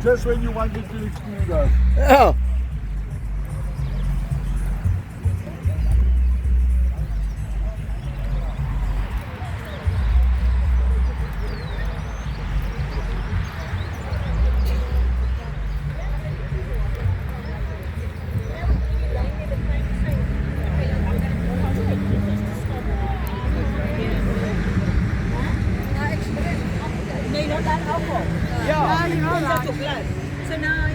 Just when you wanted to exclude us. Ja. Nee, dat daar ook op. Ja, je wil dat op blijven. Zo nou,